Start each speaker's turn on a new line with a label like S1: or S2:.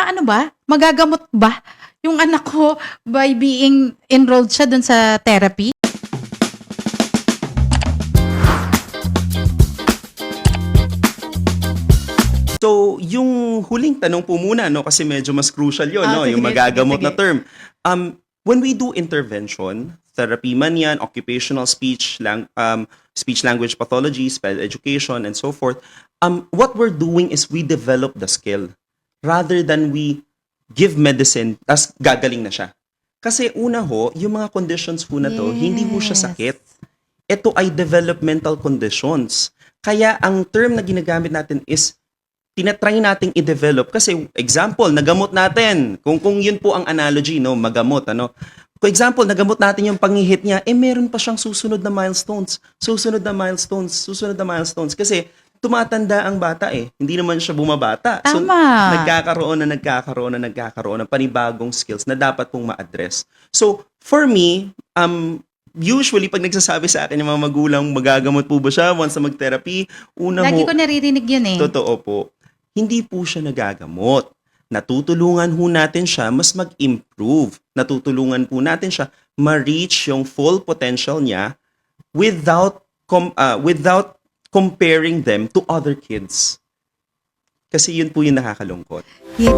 S1: Maano ba? Magagamot ba yung anak ko by being enrolled siya dun sa therapy?
S2: So, yung huling tanong po muna, no, kasi medyo mas crucial yun, no,
S1: Sige,
S2: yung magagamot
S1: sige,
S2: na term. When we do intervention, therapy man yan, occupational speech language pathology, spell education, and so forth, what we're doing is we develop the skill rather than we give medicine tas gagaling na siya. Kasi una ho, yung mga conditions po na to, hindi ho siya sakit. Ito ay developmental conditions. Kaya ang term na ginagamit natin is tinatry nating i-develop kasi example, nagamot natin. Kung yun po ang analogy, no, magamot, ano. For example, nagamot natin yung panghihit niya, meron pa siyang susunod na milestones. Susunod na milestones. Kasi tumatanda ang bata Hindi naman siya bumabata. So,
S1: Tama.
S2: nagkakaroon ng panibagong skills na dapat pong ma-address. So, for me, usually, pag nagsasabi sa akin yung mga magulang, magagamot po ba siya once na mag-therapy?
S1: Lagi ko naririnig yun eh.
S2: Totoo po. Hindi po siya nagagamot. Natutulungan ho natin siya mas mag-improve. Natutulungan po natin siya ma-reach yung full potential niya without comparing them to other kids. Kasi yun po yung nakakalungkot.
S1: Yeah.